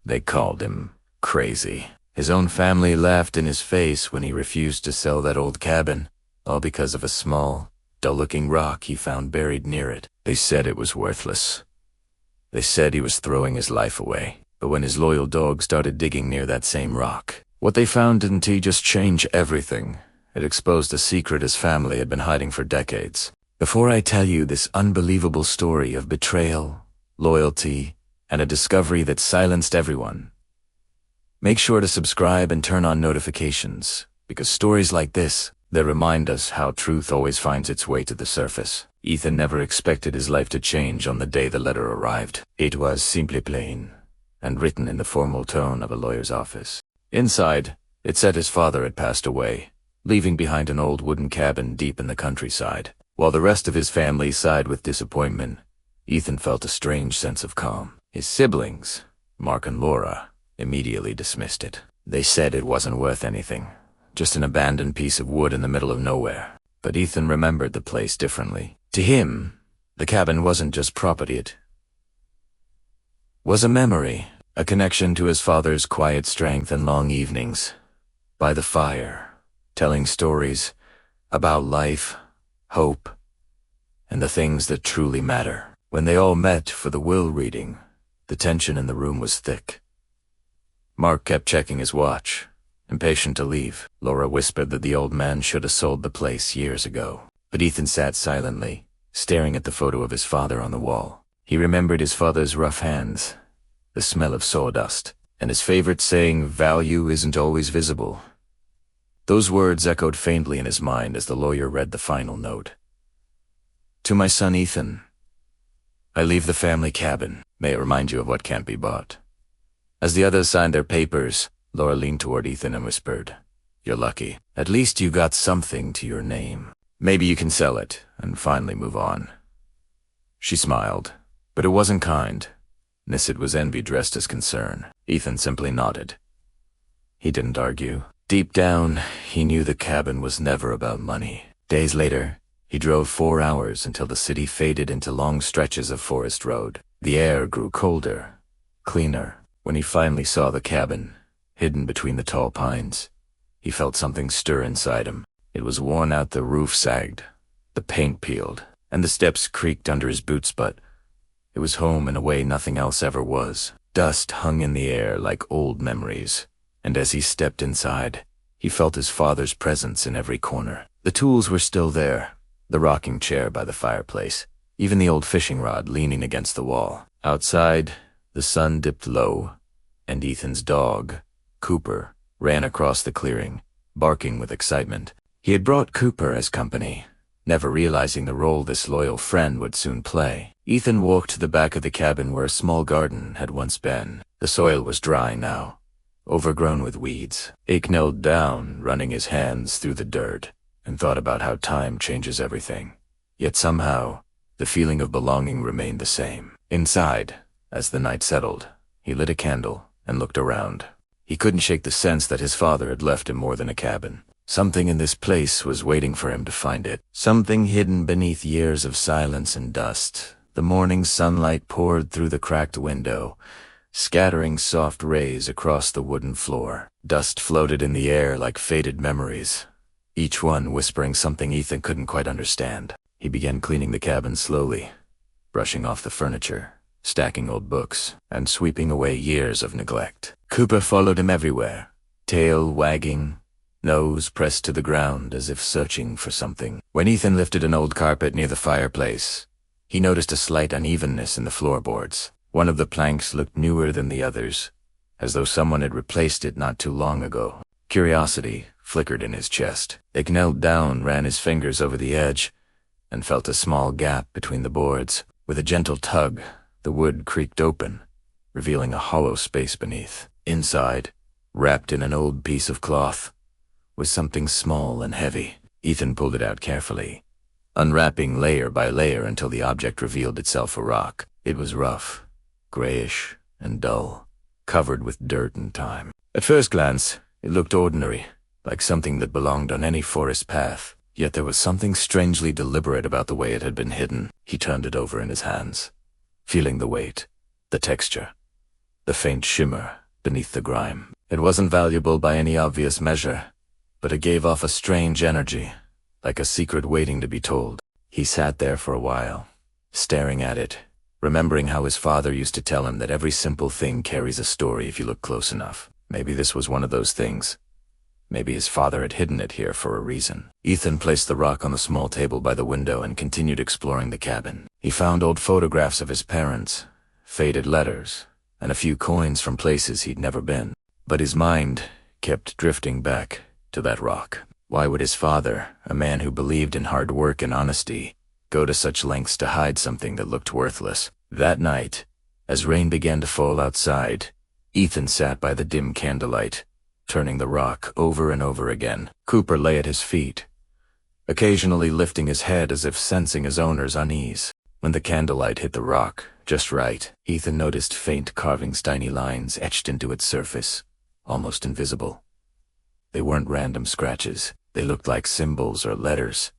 They called him crazy. His own family laughed in his face when he refused to sell that old cabin, all because of a small, dull-looking rock he found buried near it. They said it was worthless. They said he was throwing his life away. But when his loyal dog started digging near that same rock, what they found didn't just change everything. It exposed a secret his family had been hiding for decades. Before I tell you this unbelievable story of betrayal, loyalty, and a discovery that silenced everyone, make sure to subscribe and turn on notifications, because stories like this, they remind us how truth always finds its way to the surface. Ethan never expected his life to change on the day the letter arrived. It was simply plain, and written in the formal tone of a lawyer's office. Inside, it said his father had passed away, leaving behind an old wooden cabin deep in the countryside. While the rest of his family sighed with disappointment, Ethan felt a strange sense of calm. His siblings, Mark and Laura, immediately dismissed it. They said it wasn't worth anything, just an abandoned piece of wood in the middle of nowhere. But Ethan remembered the place differently. To him, the cabin wasn't just property, it was a memory, a connection to his father's quiet strength and long evenings by the fire, telling stories about life, hope, and the things that truly matter. When they all met for the will reading, the tension in the room was thick. Mark kept checking his watch, impatient to leave. Laura whispered that the old man should have sold the place years ago. But Ethan sat silently, staring at the photo of his father on the wall. He remembered his father's rough hands, the smell of sawdust, and his favorite saying, "Value isn't always visible." Those words echoed faintly in his mind as the lawyer read the final note. "To my son Ethan, I leave the family cabin. May it remind you of what can't be bought." As the others signed their papers, Laura leaned toward Ethan and whispered, "You're lucky. At least you got something to your name. Maybe you can sell it and finally move on." She smiled, but it wasn't kind. It was envy dressed as concern. Ethan simply nodded. He didn't argue. Deep down, he knew the cabin was never about money. Days later, he drove 4 hours until the city faded into long stretches of forest road. The air grew colder, cleaner. When he finally saw the cabin, hidden between the tall pines, he felt something stir inside him. It was worn out, the roof sagged, the paint peeled, and the steps creaked under his boots, but it was home in a way nothing else ever was. Dust hung in the air like old memories, and as he stepped inside, he felt his father's presence in every corner. The tools were still there, the rocking chair by the fireplace, even the old fishing rod leaning against the wall. Outside, the sun dipped low, and Ethan's dog, Cooper, ran across the clearing, barking with excitement. He had brought Cooper as company, never realizing the role this loyal friend would soon play. Ethan walked to the back of the cabin where a small garden had once been. The soil was dry now, overgrown with weeds. He knelt down, running his hands through the dirt, and thought about how time changes everything. Yet somehow, the feeling of belonging remained the same. Inside, as the night settled, he lit a candle and looked around. He couldn't shake the sense that his father had left him more than a cabin. Something in this place was waiting for him to find it. Something hidden beneath years of silence and dust. The morning sunlight poured through the cracked window, scattering soft rays across the wooden floor. Dust floated in the air like faded memories, each one whispering something Ethan couldn't quite understand. He began cleaning the cabin slowly, brushing off the furniture, stacking old books, and sweeping away years of neglect. Cooper followed him everywhere, tail wagging, nose pressed to the ground as if searching for something. When Ethan lifted an old carpet near the fireplace, he noticed a slight unevenness in the floorboards. One of the planks looked newer than the others, as though someone had replaced it not too long ago. Curiosity flickered in his chest. He knelt down, ran his fingers over the edge, and felt a small gap between the boards. With a gentle tug, the wood creaked open, revealing a hollow space beneath. Inside, wrapped in an old piece of cloth, was something small and heavy. Ethan pulled it out carefully, unwrapping layer by layer until the object revealed itself a rock. It was rough, grayish, and dull, covered with dirt and time. At first glance, it looked ordinary, like something that belonged on any forest path. Yet there was something strangely deliberate about the way it had been hidden. He turned it over in his hands, feeling the weight, the texture. the faint shimmer beneath the grime. It wasn't valuable by any obvious measure, but it gave off a strange energy, like a secret waiting to be told. He sat there for a while, staring at it, remembering how his father used to tell him that every simple thing carries a story if you look close enough. Maybe this was one of those things. Maybe his father had hidden it here for a reason. Ethan placed the rock on the small table by the window and continued exploring the cabin. He found old photographs of his parents, faded letters, and a few coins from places he'd never been. But his mind kept drifting back to that rock. Why would his father, a man who believed in hard work and honesty, go to such lengths to hide something that looked worthless? That night, as rain began to fall outside, Ethan sat by the dim candlelight, turning the rock over and over again. Cooper lay at his feet, occasionally lifting his head as if sensing his owner's unease. When the candlelight hit the rock just right, Ethan noticed faint carvings, tiny lines etched into its surface, almost invisible. They weren't random scratches. They looked like symbols or letters,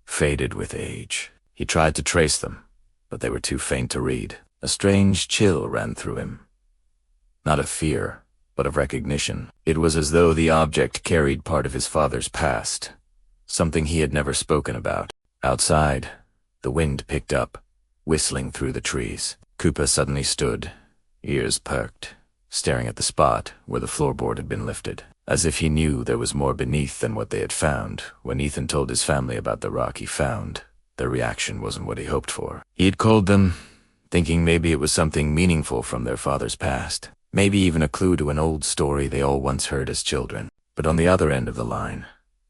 faded with age. He tried to trace them, but they were too faint to read. A strange chill ran through him. Not of fear, but of recognition. It was as though the object carried part of his father's past, something he had never spoken about. Outside, the wind picked up, whistling through the trees. Cooper suddenly stood, ears perked, staring at the spot where the floorboard had been lifted, as if he knew there was more beneath than what they had found. When Ethan told his family about the rock he found, their reaction wasn't what he hoped for. He had called them, thinking maybe it was something meaningful from their father's past, maybe even a clue to an old story they all once heard as children. But on the other end of the line,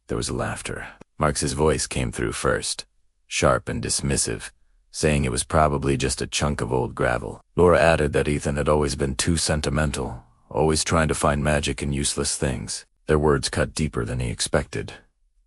there was laughter. Mark's voice came through first, sharp and dismissive, saying it was probably just a chunk of old gravel. Laura added that Ethan had always been too sentimental, always trying to find magic in useless things. Their words cut deeper than he expected,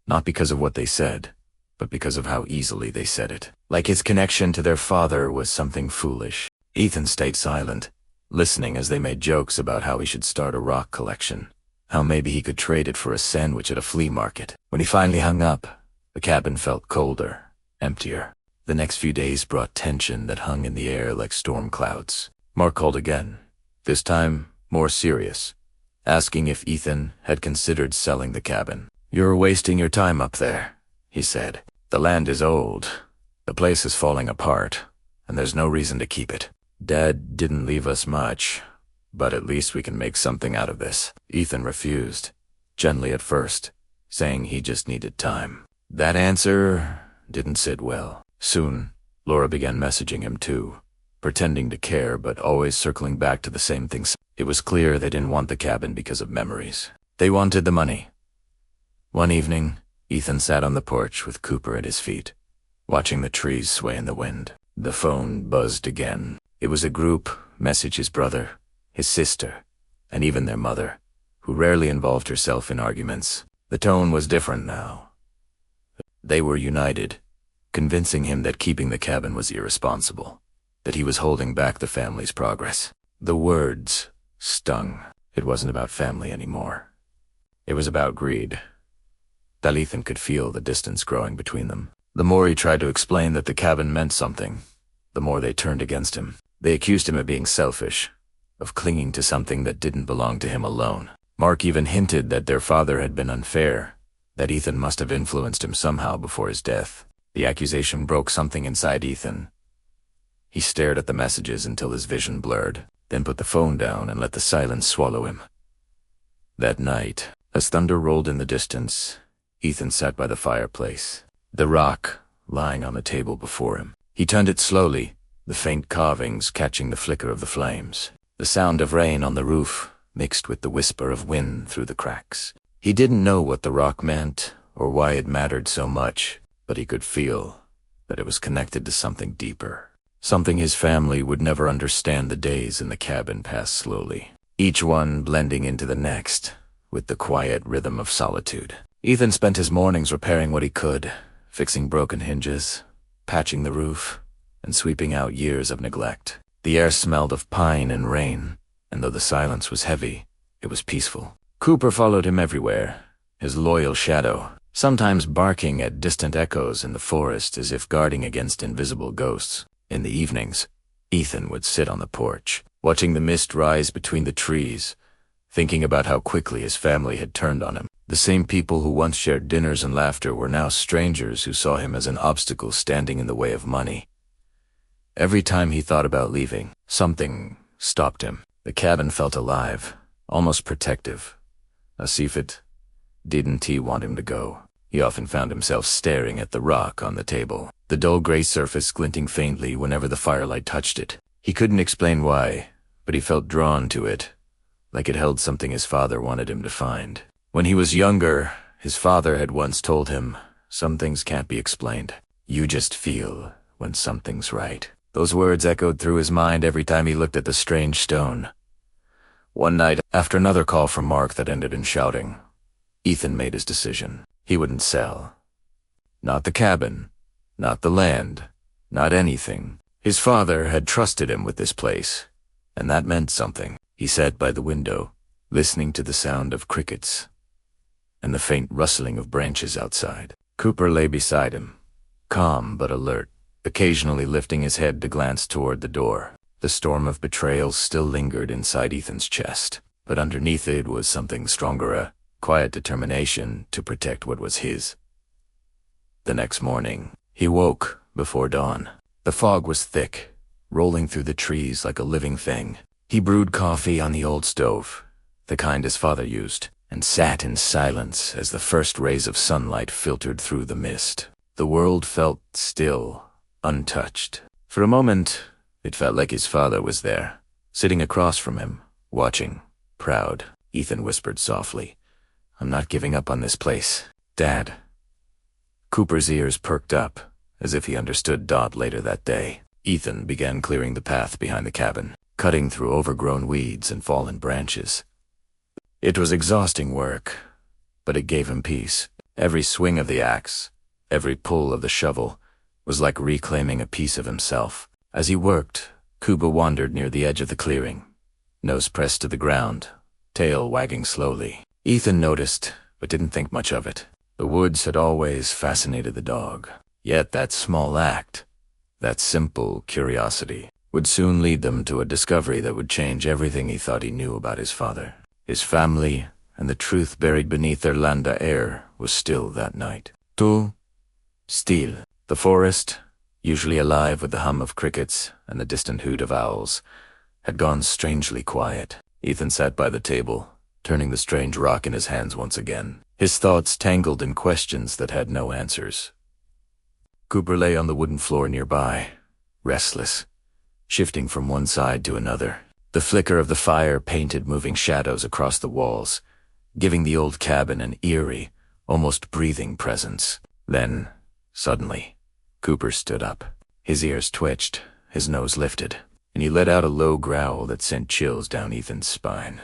not because of what they said, but because of how easily they said it. Like his connection to their father was something foolish. Ethan stayed silent, listening as they made jokes about how he should start a rock collection, how maybe he could trade it for a sandwich at a flea market. When he finally hung up, the cabin felt colder, emptier. The next few days brought tension that hung in the air like storm clouds. Mark called again, this time more serious, asking if Ethan had considered selling the cabin. "You're wasting your time up there," he said. "The land is old, the place is falling apart, and there's no reason to keep it. Dad didn't leave us much, but at least we can make something out of this." Ethan refused, gently at first, saying he just needed time. That answer didn't sit well. Soon, Laura began messaging him too, pretending to care but always circling back to the same things. It was clear they didn't want the cabin because of memories. They wanted the money. One evening, Ethan sat on the porch with Cooper at his feet, watching the trees sway in the wind. The phone buzzed again. It was a group message his brother, his sister, and even their mother, who rarely involved herself in arguments. The tone was different now. They were united, convincing him that keeping the cabin was irresponsible, that he was holding back the family's progress. The words stung. It wasn't about family anymore. It was about greed. That Ethan could feel the distance growing between them. The more he tried to explain that the cabin meant something, the more they turned against him. They accused him of being selfish, of clinging to something that didn't belong to him alone. Mark even hinted that their father had been unfair, that Ethan must have influenced him somehow before his death. The accusation broke something inside Ethan. He stared at the messages until his vision blurred, then put the phone down and let the silence swallow him. That night, as thunder rolled in the distance, Ethan sat by the fireplace, the rock lying on the table before him. He turned it slowly, the faint carvings catching the flicker of the flames. The sound of rain on the roof mixed with the whisper of wind through the cracks. He didn't know what the rock meant or why it mattered so much, but he could feel that it was connected to something deeper, something his family would never understand. The days in the cabin passed slowly, each one blending into the next with the quiet rhythm of solitude. Ethan spent his mornings repairing what he could, fixing broken hinges, patching the roof, and sweeping out years of neglect. The air smelled of pine and rain, and though the silence was heavy, it was peaceful. Cooper followed him everywhere, his loyal shadow, sometimes barking at distant echoes in the forest as if guarding against invisible ghosts. In the evenings, Ethan would sit on the porch, watching the mist rise between the trees, thinking about how quickly his family had turned on him. The same people who once shared dinners and laughter were now strangers who saw him as an obstacle standing in the way of money. Every time he thought about leaving, something stopped him. The cabin felt alive, almost protective. As if it didn't he want him to go. He often found himself staring at the rock on the table, the dull gray surface glinting faintly whenever the firelight touched it. He couldn't explain why, but he felt drawn to it, like it held something his father wanted him to find. When he was younger, his father had once told him, "Some things can't be explained. You just feel when something's right." Those words echoed through his mind every time he looked at the strange stone. One night, after another call from Mark that ended in shouting, Ethan made his decision. He wouldn't sell. Not the cabin, not the land, not anything. His father had trusted him with this place, and that meant something. He sat by the window, listening to the sound of crickets and the faint rustling of branches outside. Cooper lay beside him, calm but alert, occasionally lifting his head to glance toward the door. The storm of betrayal still lingered inside Ethan's chest, but underneath it was something stronger, a quiet determination to protect what was his. The next morning, he woke before dawn. The fog was thick, rolling through the trees like a living thing. He brewed coffee on the old stove, the kind his father used, and sat in silence as the first rays of sunlight filtered through the mist. The world felt still, untouched. For a moment, it felt like his father was there, sitting across from him, watching, proud. Ethan whispered softly, "I'm not giving up on this place, Dad." Cooper's ears perked up, as if he understood Dot later that day. Ethan began clearing the path behind the cabin, cutting through overgrown weeds and fallen branches. It was exhausting work, but it gave him peace. Every swing of the axe, every pull of the shovel, was like reclaiming a piece of himself. As he worked, Kuba wandered near the edge of the clearing, nose pressed to the ground, tail wagging slowly. Ethan noticed, but didn't think much of it. The woods had always fascinated the dog. Yet that small act, that simple curiosity, would soon lead them to a discovery that would change everything he thought he knew about his father. His family, and the truth buried beneath their landa air, was still that night. Tout still. The forest, usually alive with the hum of crickets and the distant hoot of owls, had gone strangely quiet. Ethan sat by the table, turning the strange rock in his hands once again, his thoughts tangled in questions that had no answers. Cooper lay on the wooden floor nearby, restless, shifting from one side to another. The flicker of the fire painted moving shadows across the walls, giving the old cabin an eerie, almost breathing presence. Then, suddenly, Cooper stood up. His ears twitched, his nose lifted, and he let out a low growl that sent chills down Ethan's spine.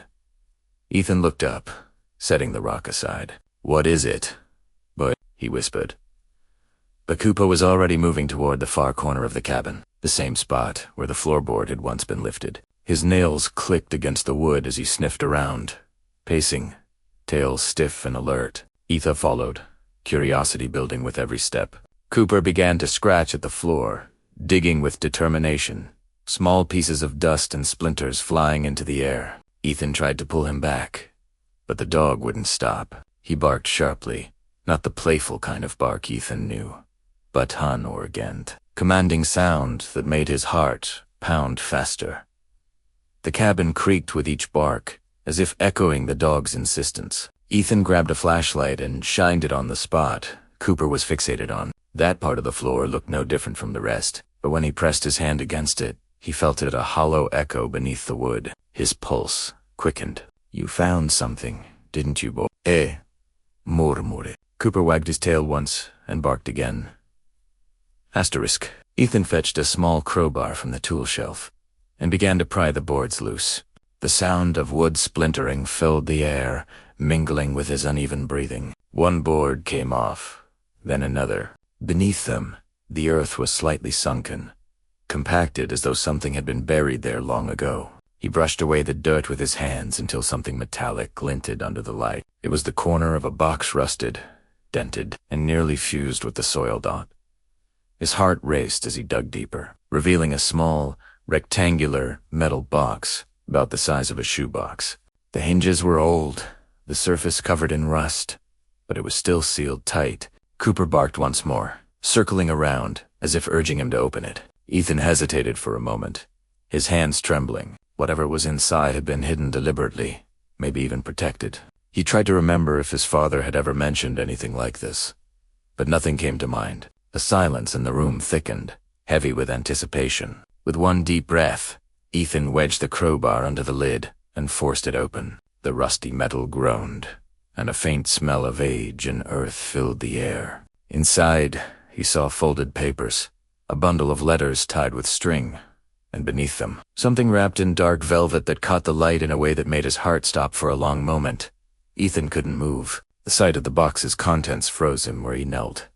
Ethan looked up, setting the rock aside. "What is it?" "But," he whispered. But Cooper was already moving toward the far corner of the cabin, the same spot where the floorboard had once been lifted. His nails clicked against the wood as he sniffed around, pacing, tail stiff and alert. Ethan followed, curiosity building with every step. Cooper began to scratch at the floor, digging with determination, small pieces of dust and splinters flying into the air. Ethan tried to pull him back, but the dog wouldn't stop. He barked sharply, not the playful kind of bark Ethan knew, but hun or gent, commanding sound that made his heart pound faster. The cabin creaked with each bark, as if echoing the dog's insistence. Ethan grabbed a flashlight and shined it on the spot Cooper was fixated on. That part of the floor looked no different from the rest, but when he pressed his hand against it, he felt it a hollow echo beneath the wood. His pulse quickened. "You found something, didn't you, boy?" Murmure. Cooper wagged his tail once and barked again. Asterisk. Ethan fetched a small crowbar from the tool shelf and began to pry the boards loose. The sound of wood splintering filled the air, mingling with his uneven breathing. One board came off, then another. Beneath them, the earth was slightly sunken, compacted as though something had been buried there long ago. He brushed away the dirt with his hands until something metallic glinted under the light. It was the corner of a box, rusted, dented, and nearly fused with the soil dot. His heart raced as he dug deeper, revealing a small, rectangular metal box, about the size of a shoebox. The hinges were old, the surface covered in rust, but it was still sealed tight. Cooper barked once more, circling around, as if urging him to open it. Ethan hesitated for a moment, his hands trembling. Whatever was inside had been hidden deliberately, maybe even protected. He tried to remember if his father had ever mentioned anything like this, but nothing came to mind. The silence in the room thickened, heavy with anticipation. With one deep breath, Ethan wedged the crowbar under the lid and forced it open. The rusty metal groaned, and a faint smell of age and earth filled the air. Inside, he saw folded papers, a bundle of letters tied with string, and beneath them, something wrapped in dark velvet that caught the light in a way that made his heart stop for a long moment. Ethan couldn't move. The sight of the box's contents froze him where he knelt,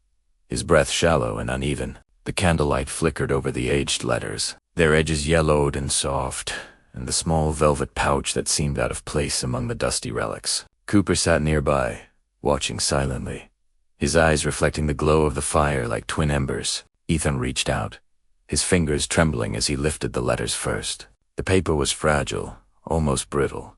his breath shallow and uneven. The candlelight flickered over the aged letters, their edges yellowed and soft, and the small velvet pouch that seemed out of place among the dusty relics. Cooper sat nearby, watching silently, his eyes reflecting the glow of the fire like twin embers. Ethan reached out, his fingers trembling as he lifted the letters first. The paper was fragile, almost brittle,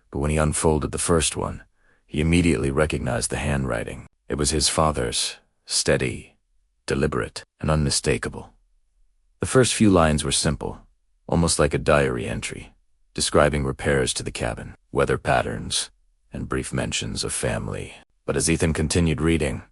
but when he unfolded the first one, he immediately recognized the handwriting. It was his father's, steady, deliberate, and unmistakable. The first few lines were simple, almost like a diary entry, describing repairs to the cabin, weather patterns, and brief mentions of family. But as Ethan continued reading,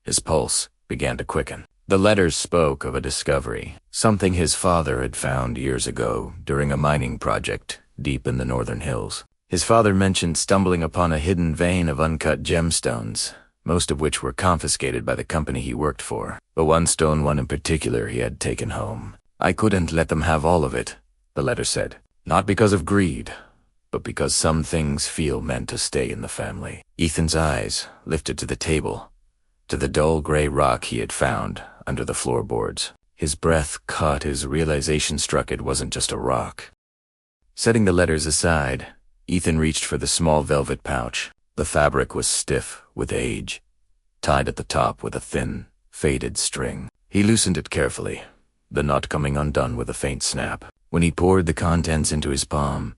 his pulse began to quicken. The letters spoke of a discovery, something his father had found years ago during a mining project deep in the northern hills. His father mentioned stumbling upon a hidden vein of uncut gemstones, most of which were confiscated by the company he worked for, but one in particular he had taken home. "I couldn't let them have all of it," the letter said. "Not because of greed, but because some things feel meant to stay in the family." Ethan's eyes lifted to the table, to the dull gray rock he had found under the floorboards. His breath caught as realization struck it wasn't just a rock. Setting the letters aside, Ethan reached for the small velvet pouch. The fabric was stiff with age, tied at the top with a thin, faded string. He loosened it carefully, the knot coming undone with a faint snap. When he poured the contents into his palm,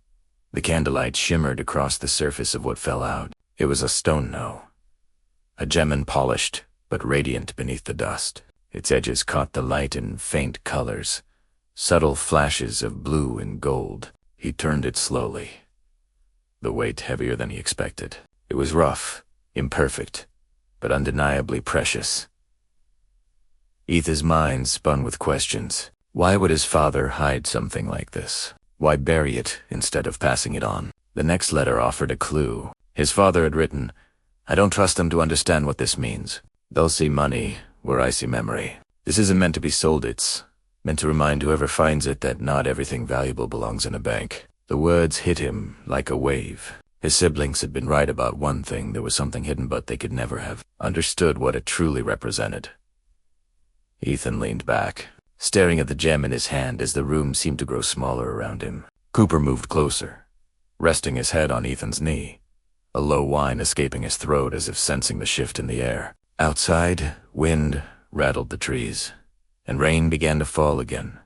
the candlelight shimmered across the surface of what fell out. It was a stone no, a gem and polished, but radiant beneath the dust. Its edges caught the light in faint colors, subtle flashes of blue and gold. He turned it slowly, the weight heavier than he expected. It was rough, imperfect, but undeniably precious. Ethan's mind spun with questions. Why would his father hide something like this? Why bury it instead of passing it on? The next letter offered a clue. His father had written, "I don't trust them to understand what this means. They'll see money where I see memory. This isn't meant to be sold, it's meant to remind whoever finds it that not everything valuable belongs in a bank." The words hit him like a wave. His siblings had been right about one thing. There was something hidden, but they could never have understood what it truly represented. Ethan leaned back, staring at the gem in his hand as the room seemed to grow smaller around him. Cooper moved closer, resting his head on Ethan's knee, a low whine escaping his throat as if sensing the shift in the air. Outside, wind rattled the trees, and rain began to fall again,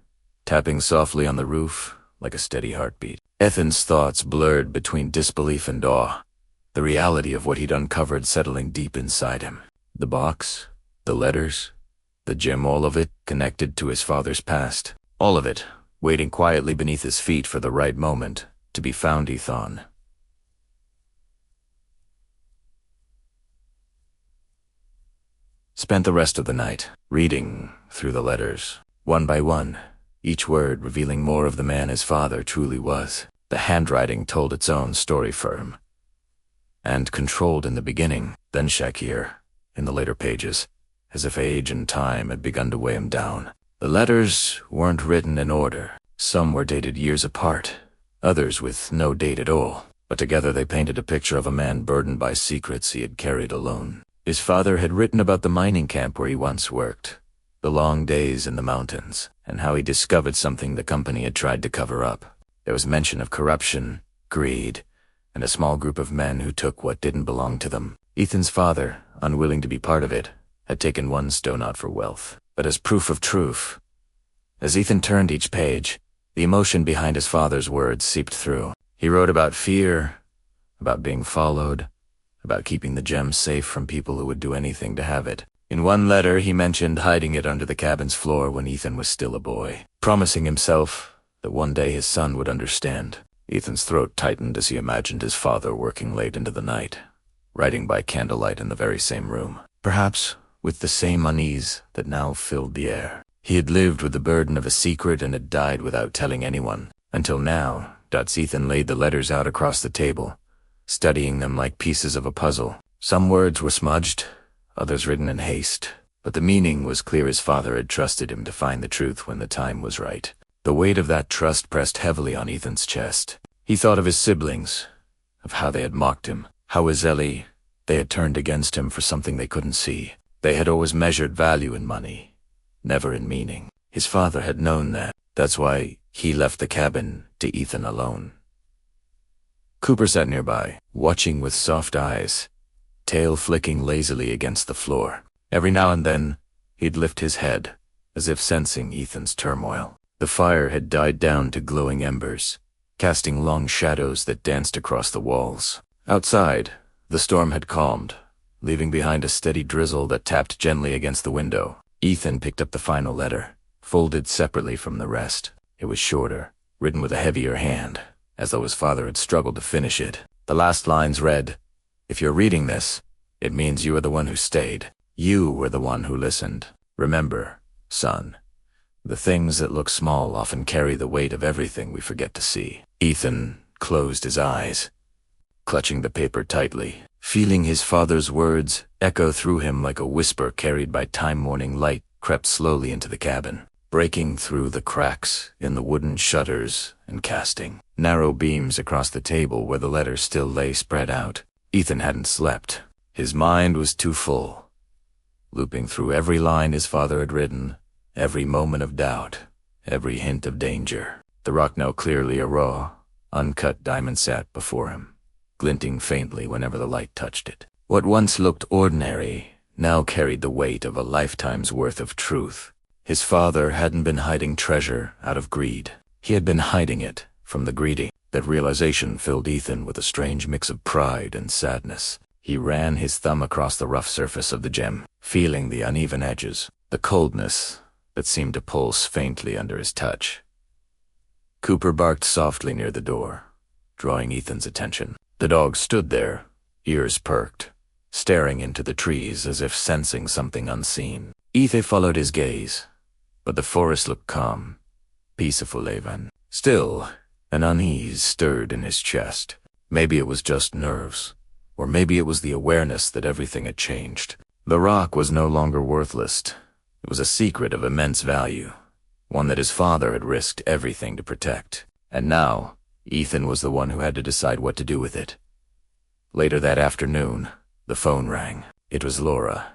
tapping softly on the roof like a steady heartbeat. Ethan's thoughts blurred between disbelief and awe, the reality of what he'd uncovered settling deep inside him. The box, the letters, the gem, all of it connected to his father's past. All of it waiting quietly beneath his feet for the right moment to be found. Ethan spent the rest of the night reading through the letters, one by one, each word revealing more of the man his father truly was. The handwriting told its own story, firm and controlled in the beginning, then shakier in the later pages, as if age and time had begun to weigh him down. The letters weren't written in order. Some were dated years apart, others with no date at all, but together they painted a picture of a man burdened by secrets he had carried alone. His father had written about the mining camp where he once worked, the long days in the mountains, and how he discovered something the company had tried to cover up. There was mention of corruption, greed, and a small group of men who took what didn't belong to them. Ethan's father, unwilling to be part of it, had taken one stone out for wealth. But as proof of truth, as Ethan turned each page, The emotion behind his father's words seeped through. He wrote about fear, about being followed, about keeping the gem safe from people who would do anything to have it. In one letter, he mentioned hiding it under the cabin's floor when Ethan was still a boy, promising himself that one day his son would understand. Ethan's throat tightened as he imagined his father working late into the night, writing by candlelight in the very same room, perhaps with the same unease that now filled the air. He had lived with the burden of a secret and had died without telling anyone, until now. Ethan laid the letters out across the table, studying them like pieces of a puzzle. Some words were smudged, others written in haste, but the meaning was clear. His father had trusted him to find the truth when the time was right. The weight of that trust pressed heavily on Ethan's chest. He thought of his siblings, of how they had mocked him, how as Ellie, they had turned against him for something they couldn't see. They had always measured value in money, never in meaning. His father had known that. That's why he left the cabin to Ethan alone. Cooper sat nearby, watching with soft eyes, tail flicking lazily against the floor. Every now and then, he'd lift his head, as if sensing Ethan's turmoil. The fire had died down to glowing embers, casting long shadows that danced across the walls. Outside, the storm had calmed, leaving behind a steady drizzle that tapped gently against the window. Ethan picked up the final letter, folded separately from the rest. It was shorter, written with a heavier hand, as though his father had struggled to finish it. The last lines read, "If you're reading this, it means you are the one who stayed. You were the one who listened. Remember, son, the things that look small often carry the weight of everything we forget to see." Ethan closed his eyes, clutching the paper tightly, feeling his father's words echo through him like a whisper carried by time-morning light. Crept slowly into the cabin, breaking through the cracks in the wooden shutters and casting narrow beams across the table where the letter still lay spread out. Ethan hadn't slept. His mind was too full, looping through every line his father had written, every moment of doubt, every hint of danger. The rock, now clearly a raw, uncut diamond, sat before him, glinting faintly whenever the light touched it. What once looked ordinary now carried the weight of a lifetime's worth of truth. His father hadn't been hiding treasure out of greed. He had been hiding it from the greedy. That realization filled Ethan with a strange mix of pride and sadness. He ran his thumb across the rough surface of the gem, feeling the uneven edges, the coldness that seemed to pulse faintly under his touch. Cooper barked softly near the door, drawing Ethan's attention. The dog stood there, ears perked, staring into the trees as if sensing something unseen. Ethan followed his gaze, but the forest looked calm, peaceful even. Still, an unease stirred in his chest. Maybe it was just nerves, or maybe it was the awareness that everything had changed. The rock was no longer worthless. It was a secret of immense value, one that his father had risked everything to protect. And now, Ethan was the one who had to decide what to do with it. Later that afternoon, the phone rang. It was Laura.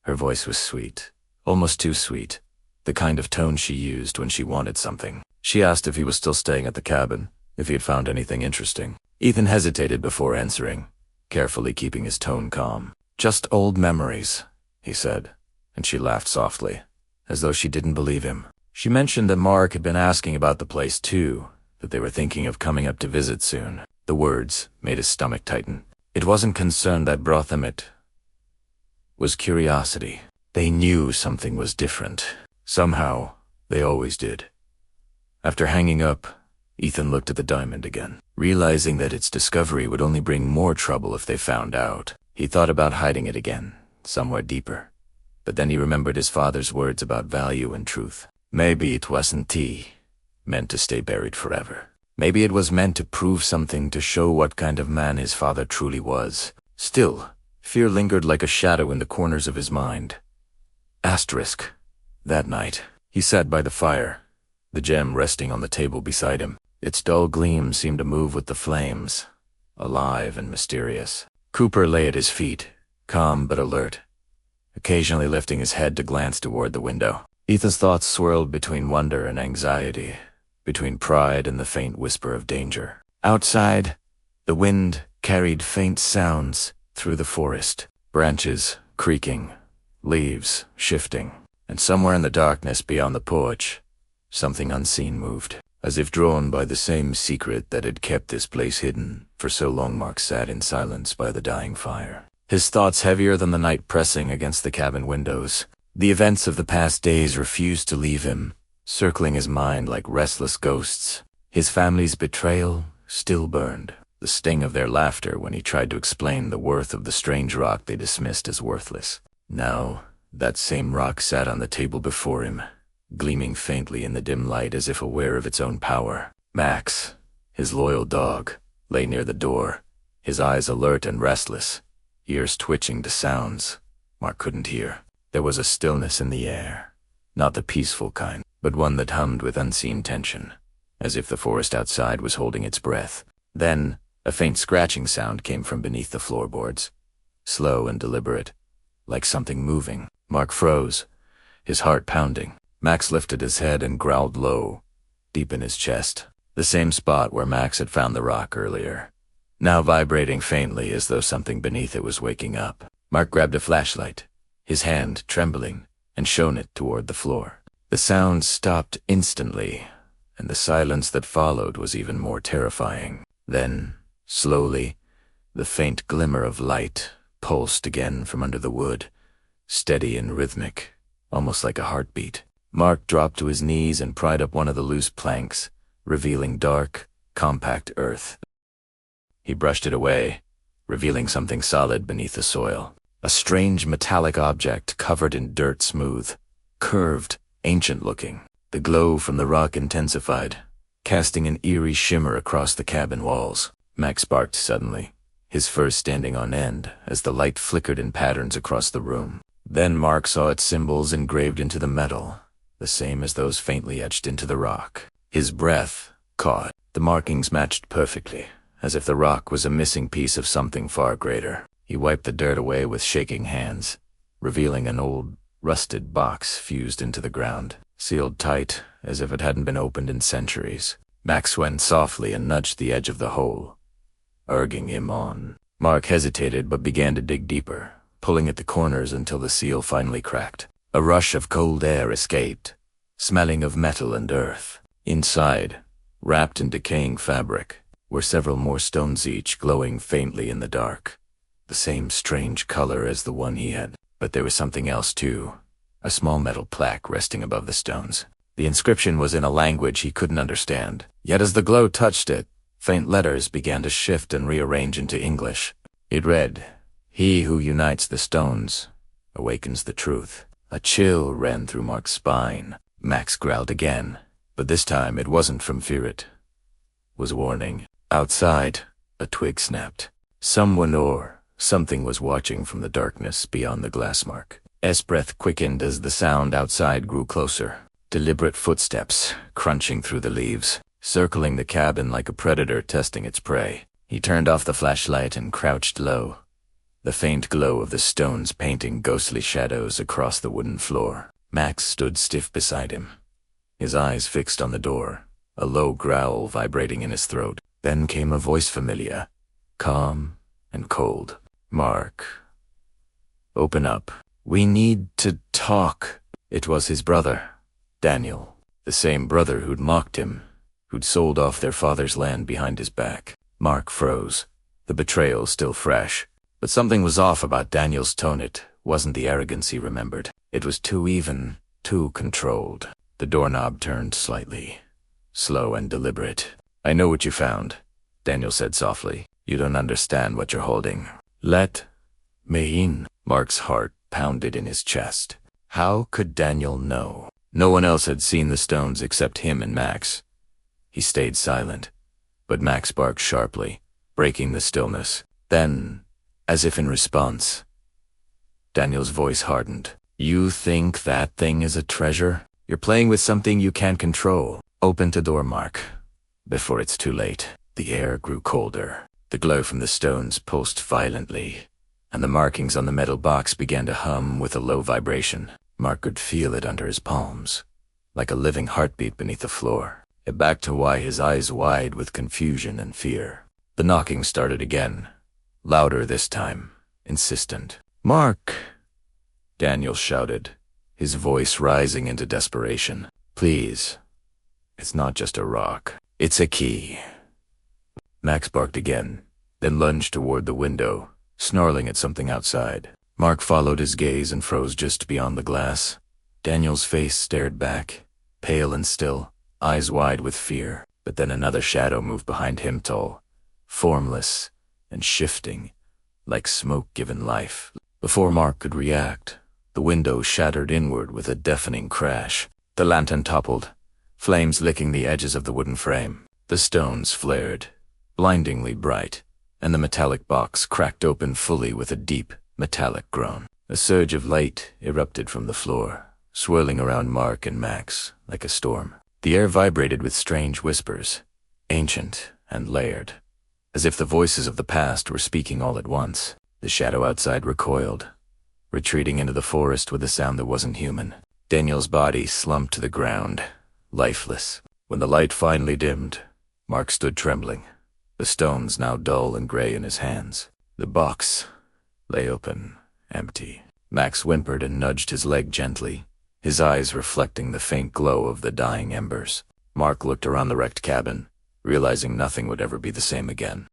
Her voice was sweet, almost too sweet, the kind of tone she used when she wanted something. She asked if he was still staying at the cabin, if he had found anything interesting. Ethan hesitated before answering, carefully keeping his tone calm. "Just old memories," he said, and she laughed softly, as though she didn't believe him. She mentioned that Mark had been asking about the place too, that they were thinking of coming up to visit soon. The words made his stomach tighten. It wasn't concern that brought them, it was curiosity. They knew something was different. Somehow, they always did. After hanging up, Ethan looked at the diamond again, realizing that its discovery would only bring more trouble if they found out. He thought about hiding it again, somewhere deeper. But then he remembered his father's words about value and truth. Maybe it wasn't meant to stay buried forever. Maybe it was meant to prove something, to show what kind of man his father truly was. Still, fear lingered like a shadow in the corners of his mind. Asterisk. That night, he sat by the fire, the gem resting on the table beside him. Its dull gleam seemed to move with the flames, alive and mysterious. Cooper lay at his feet, calm but alert, occasionally lifting his head to glance toward the window. Ethan's thoughts swirled between wonder and anxiety, between pride and the faint whisper of danger. Outside, the wind carried faint sounds through the forest, branches creaking, leaves shifting, and somewhere in the darkness beyond the porch, something unseen moved. As if drawn by the same secret that had kept this place hidden for so long, Mark sat in silence by the dying fire, his thoughts heavier than the night pressing against the cabin windows. The events of the past days refused to leave him, circling his mind like restless ghosts. His family's betrayal still burned, the sting of their laughter when he tried to explain the worth of the strange rock they dismissed as worthless. Now, that same rock sat on the table before him, gleaming faintly in the dim light as if aware of its own power. Max, his loyal dog, lay near the door, his eyes alert and restless, ears twitching to sounds Mark couldn't hear. There was a stillness in the air, not the peaceful kind, but one that hummed with unseen tension, as if the forest outside was holding its breath. Then, a faint scratching sound came from beneath the floorboards, slow and deliberate, like something moving. Mark froze, his heart pounding. Max lifted his head and growled low, deep in his chest, the same spot where Max had found the rock earlier, now vibrating faintly as though something beneath it was waking up. Mark grabbed a flashlight, his hand trembling, and shone it toward the floor. The sound stopped instantly, and the silence that followed was even more terrifying. Then, slowly, the faint glimmer of light pulsed again from under the wood, steady and rhythmic, almost like a heartbeat. Mark dropped to his knees and pried up one of the loose planks, revealing dark, compact earth. He brushed it away, revealing something solid beneath the soil. A strange metallic object covered in dirt, smooth, curved, ancient-looking. The glow from the rock intensified, casting an eerie shimmer across the cabin walls. Max barked suddenly, his fur standing on end as the light flickered in patterns across the room. Then Mark saw its symbols engraved into the metal, the same as those faintly etched into the rock. His breath caught. The markings matched perfectly, as if the rock was a missing piece of something far greater. He wiped the dirt away with shaking hands, revealing an old, rusted box fused into the ground, sealed tight as if it hadn't been opened in centuries. Max went softly and nudged the edge of the hole, urging him on. Mark hesitated but began to dig deeper, pulling at the corners until the seal finally cracked. A rush of cold air escaped, smelling of metal and earth. Inside, wrapped in decaying fabric, were several more stones, each glowing faintly in the dark, the same strange color as the one he had. But there was something else too, a small metal plaque resting above the stones. The inscription was in a language he couldn't understand, yet as the glow touched it, faint letters began to shift and rearrange into English. It read, "He who unites the stones awakens the truth." A chill ran through Mark's spine. Max growled again, but this time it wasn't from fear, it was warning. Outside, a twig snapped. Someone or something was watching from the darkness beyond the glass. Mark's breath quickened as the sound outside grew closer. Deliberate footsteps, crunching through the leaves, circling the cabin like a predator testing its prey. He turned off the flashlight and crouched low, the faint glow of the stones painting ghostly shadows across the wooden floor. Max stood stiff beside him, his eyes fixed on the door, a low growl vibrating in his throat. Then came a voice familiar, calm and cold. "Mark, open up. We need to talk." It was his brother, Daniel, the same brother who'd mocked him, who'd sold off their father's land behind his back. Mark froze, the betrayal still fresh. But something was off about Daniel's tone. It wasn't the arrogance he remembered. It was too even, too controlled. The doorknob turned slightly, slow and deliberate. "I know what you found," Daniel said softly. "You don't understand what you're holding. Let me in." Mark's heart pounded in his chest. How could Daniel know? No one else had seen the stones except him and Max. He stayed silent, but Max barked sharply, breaking the stillness. Then, as if in response, Daniel's voice hardened. "You think that thing is a treasure? You're playing with something you can't control. Open the door, Mark, before it's too late." The air grew colder. The glow from the stones pulsed violently, and the markings on the metal box began to hum with a low vibration. Mark could feel it under his palms, like a living heartbeat beneath the floor. It backed to why his eyes wide with confusion and fear. The knocking started again, louder this time, insistent. "Mark!" Daniel shouted, his voice rising into desperation. "Please, It's not just a rock. It's a key. Max barked again, then lunged toward the window, snarling at something outside. Mark followed his gaze and froze just beyond the glass. Daniel's face stared back, pale and still, eyes wide with fear. But then another shadow moved behind him, tall, formless, and shifting, like smoke given life. Before Mark could react, the window shattered inward with a deafening crash. The lantern toppled, flames licking the edges of the wooden frame. The stones flared, blindingly bright, and the metallic box cracked open fully with a deep, metallic groan. A surge of light erupted from the floor, swirling around Mark and Max like a storm. The air vibrated with strange whispers, ancient and layered, as if the voices of the past were speaking all at once. The shadow outside recoiled, retreating into the forest with a sound that wasn't human. Daniel's body slumped to the ground, lifeless. When the light finally dimmed, Mark stood trembling, the stones now dull and gray in his hands. The box lay open, empty. Max whimpered and nudged his leg gently, his eyes reflecting the faint glow of the dying embers. Mark looked around the wrecked cabin, realizing nothing would ever be the same again.